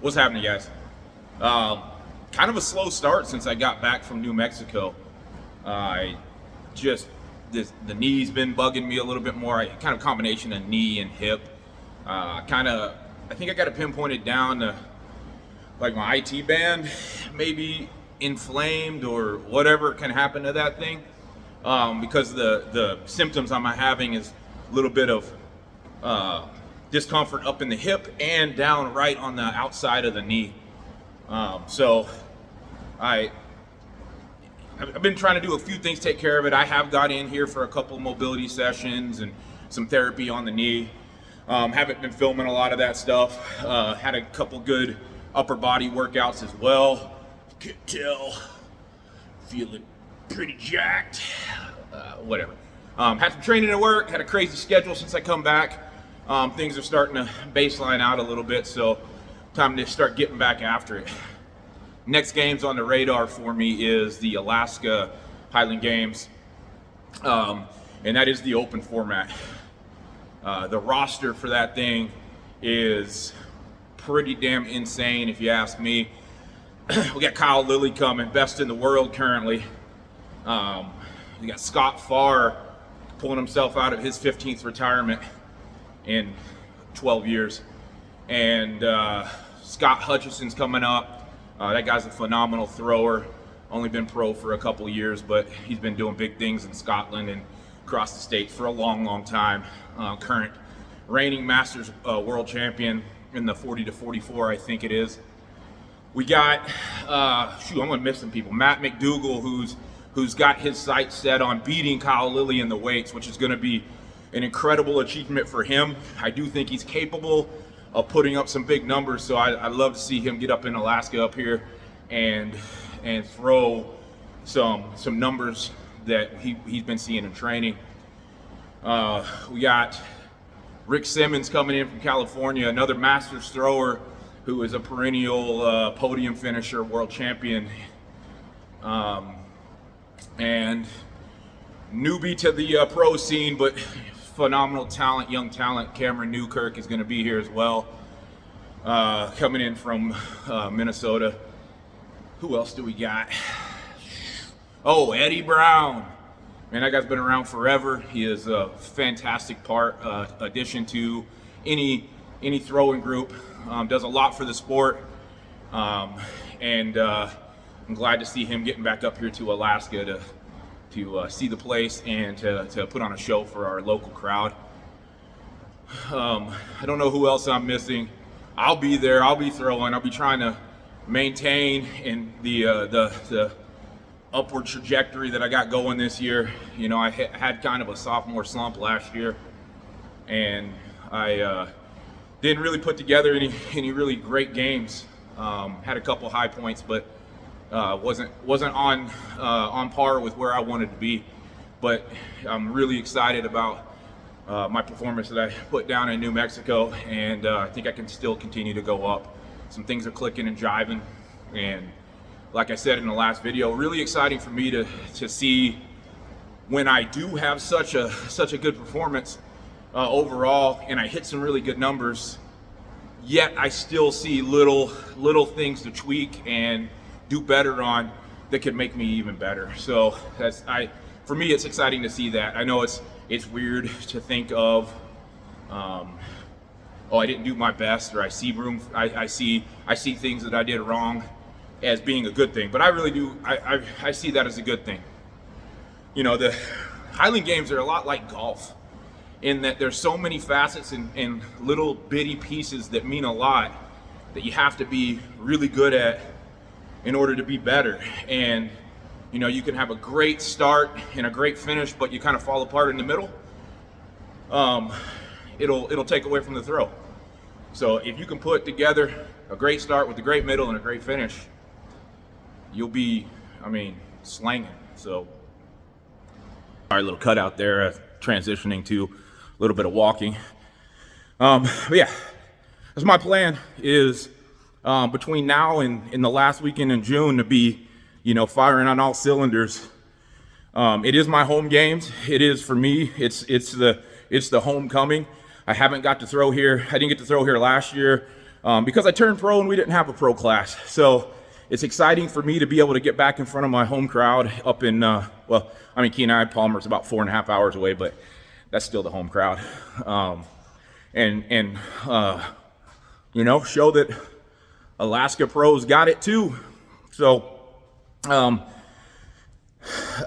What's happening, guys? Kind of a slow start since I got back from New Mexico. I just the knee's been bugging me a little bit more. Kind of combination of knee and hip. I think I got it pinpointed down to like my IT band, maybe inflamed or whatever can happen to that thing. Because the symptoms I'm having is a little bit of discomfort up in the hip and down right on the outside of the knee. So I've been trying to do a few things, take care of it. I have got in here for a couple mobility sessions and some therapy on the knee. Haven't been filming a lot of that stuff. Had a couple good upper body workouts as well. Could tell, feeling pretty jacked. Whatever. Had some training at work. Had a crazy schedule since I come back. Things are starting to baseline out a little bit, so time to start getting back after it. Next games on the radar for me is the Alaska Highland Games, and that is the open format. The roster for that thing is pretty damn insane, if you ask me. We got Kyle Lilly coming, best in the world currently. We got Scott Farr pulling himself out of his 15th retirement in 12 years. And Scott Hutchison's coming up. That guy's a phenomenal thrower. Only been pro for a couple years, but he's been doing big things in Scotland and across the state for a long, long time. Current reigning Masters world champion in the 40 to 44, I think it is. We got, I'm gonna miss some people. Matt McDougall, who's got his sights set on beating Kyle Lilly in the weights, which is gonna be an incredible achievement for him. I do think he's capable of putting up some big numbers, so I'd love to see him get up in Alaska up here and throw some numbers that he's been seeing in training. We got Rick Simmons coming in from California, another Masters thrower who is a perennial podium finisher, world champion, and newbie to the pro scene, but phenomenal talent, young talent. Cameron Newkirk is going to be here as well, coming in from Minnesota. Who else do we got? Oh, Eddie Brown. Man, that guy's been around forever. He is a fantastic addition to any throwing group. Does a lot for the sport, and I'm glad to see him getting back up here to Alaska to see the place and to put on a show for our local crowd. I don't know who else I'm missing. I'll be there. I'll be throwing. I'll be trying to maintain in the upward trajectory that I got going this year. You know, I had kind of a sophomore slump last year, and I didn't really put together any really great games. Had a couple high points, but wasn't on par with where I wanted to be. But I'm really excited about my performance that I put down in New Mexico, and I think I can still continue to go up. Some things are clicking and jiving, and like I said in the last video, really exciting for me to see when I do have such a good performance overall, and I hit some really good numbers. Yet I still see little things to tweak and do better on that could make me even better. So for me, it's exciting to see that. I know it's weird to think of, I didn't do my best, or I see room. I see things that I did wrong as being a good thing, but I really do. I see that as a good thing. You know, the Highland Games are a lot like golf, in that there's so many facets and little bitty pieces that mean a lot that you have to be really good at in order to be better. And you know, you can have a great start and a great finish, but you kind of fall apart in the middle. It'll take away from the throw. So if you can put together a great start with a great middle and a great finish, you'll be, slanging. So, all right, little cutout there, transitioning to a little bit of walking. But yeah, that's my plan is between now and in the last weekend in June to be, firing on all cylinders. It is my home games. It is for me. It's the homecoming. I haven't got to throw here. I didn't get to throw here last year. because I turned pro and we didn't have a pro class. So it's exciting for me to be able to get back in front of my home crowd up in, Kenai, Palmer's about 4.5 hours away, but that's still the home crowd. Show that Alaska pros got it too. So,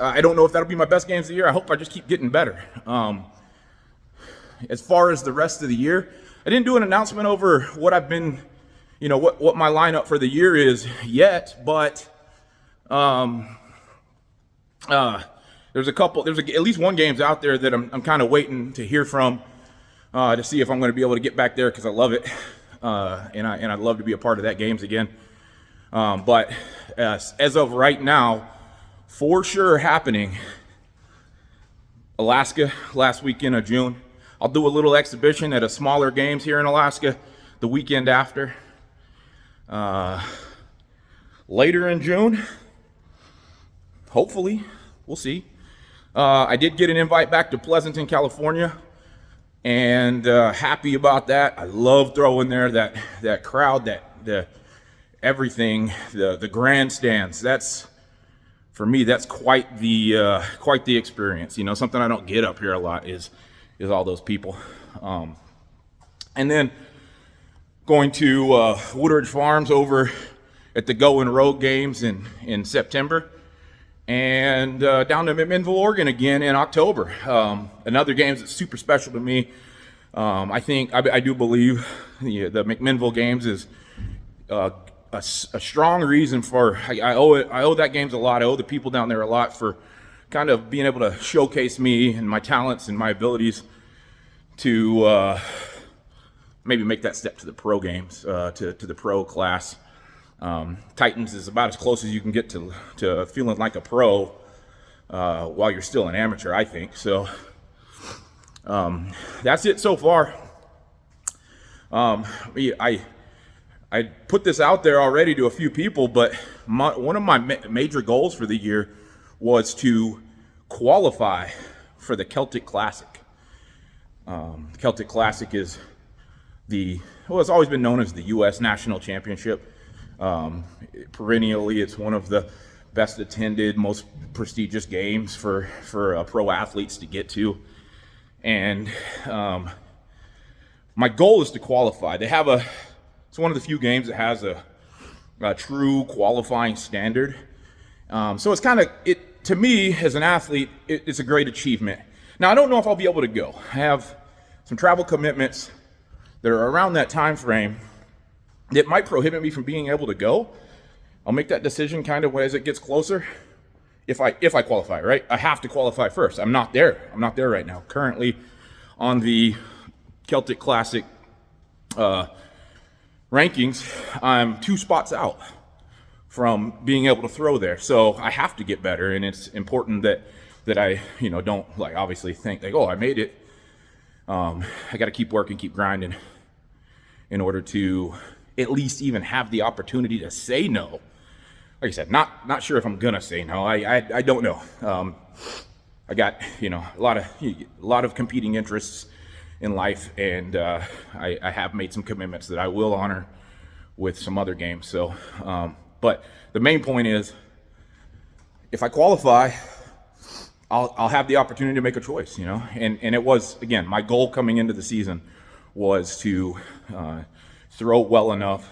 I don't know if that'll be my best games of the year. I hope I just keep getting better. As far as the rest of the year, I didn't do an announcement over what I've been, what my lineup for the year is yet, but there's at least one game's out there that I'm kind of waiting to hear from to see if I'm going to be able to get back there because I love it, and I'd love to be a part of that games again. But as of right now, for sure happening, Alaska last weekend of June. I'll do a little exhibition at a smaller games here in Alaska the weekend after. Later in June, hopefully, we'll see. I did get an invite back to Pleasanton, California, and happy about that. I love throwing there, that crowd, everything, the grandstands. For me, that's quite the experience. Something I don't get up here a lot is all those people. And then going to Woodridge Farms over at the Go and Rogue games in September, and down to McMinnville, Oregon again in October. Another game that's super special to me. I do believe the McMinnville games is a strong reason for I owe that games a lot. I owe the people down there a lot for kind of being able to showcase me and my talents and my abilities to maybe make that step to the pro games, to the pro class. Titans is about as close as you can get to feeling like a pro while you're still an amateur, I think. So that's it so far. I put this out there already to a few people, but one of my major goals for the year was to qualify for the Celtic Classic. Celtic Classic is it's always been known as the U.S. National Championship. Perennially, it's one of the best attended, most prestigious games for pro athletes to get to. And my goal is to qualify. It's one of the few games that has a true qualifying standard. So it's to me as an athlete, it's a great achievement. Now, I don't know if I'll be able to go. I have some travel commitments that are around that time frame that might prohibit me from being able to go. I'll make that decision kind of as it gets closer. If I qualify, right? I have to qualify first. I'm not there right now. Currently on the Celtic Classic rankings, I'm 2 spots out from being able to throw there. So I have to get better, and it's important that I, don't obviously think I made it. I got to keep working, keep grinding in order to at least even have the opportunity to say no. Like I said, not sure if I'm gonna say no. I don't know. I got a lot of competing interests in life, and I have made some commitments that I will honor with some other games. So, but the main point is, if I qualify, I'll have the opportunity to make a choice. And it was, again, my goal coming into the season was to throw well enough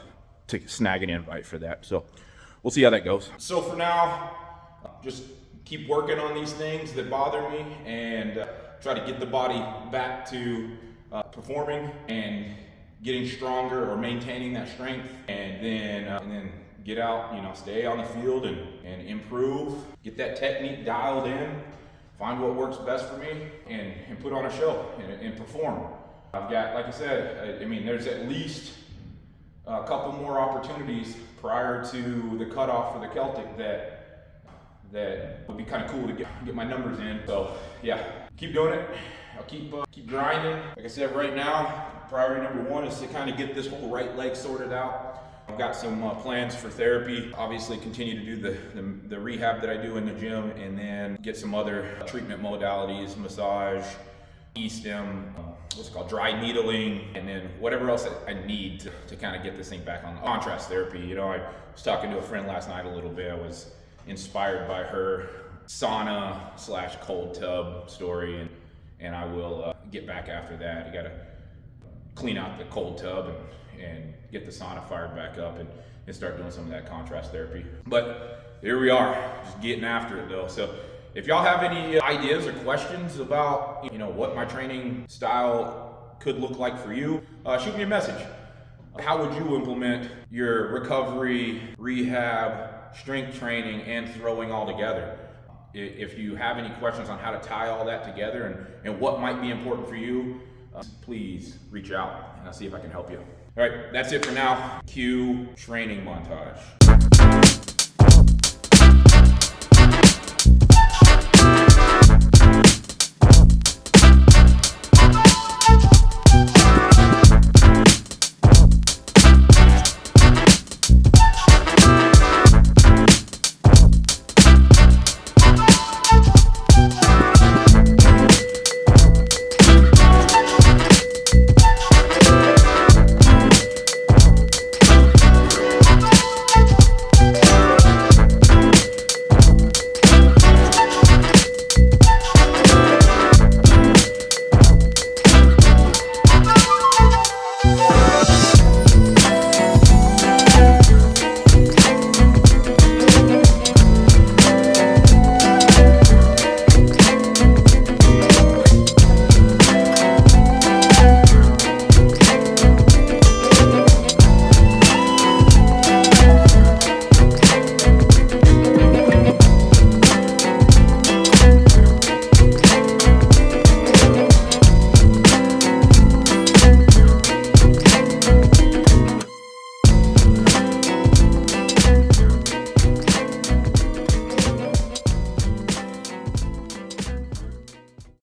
to snag an invite for that. So we'll see how that goes. So for now, just keep working on these things that bother me and try to get the body back to performing and getting stronger or maintaining that strength, and then get out, stay on the field and improve, get that technique dialed in, find what works best for me, and put on a show and perform. I've got, like I said, there's at least a couple more opportunities prior to the cutoff for the Celtic that would be kind of cool to get my numbers in. So yeah, keep doing it. I'll keep grinding. Like I said, right now, priority number 1 is to kind of get this whole right leg sorted out. I've got some plans for therapy. Obviously, continue to do the rehab that I do in the gym, and then get some other treatment modalities, massage, E-stim, what's it called, dry needling, and then whatever else I need to kind of get this thing back on. Contrast therapy, you know, I was talking to a friend last night a little bit. I was inspired by her sauna / cold tub story, and I will get back after that. You got to clean out the cold tub and get the sauna fired back up and start doing some of that contrast therapy. But here we are, just getting after it though. So if y'all have any ideas or questions about, you know, what my training style could look like for you, shoot me a message. How would you implement your recovery, rehab, strength training, and throwing all together? If you have any questions on how to tie all that together and what might be important for you, please reach out and I'll see if I can help you. All right, that's it for now. Cue training montage.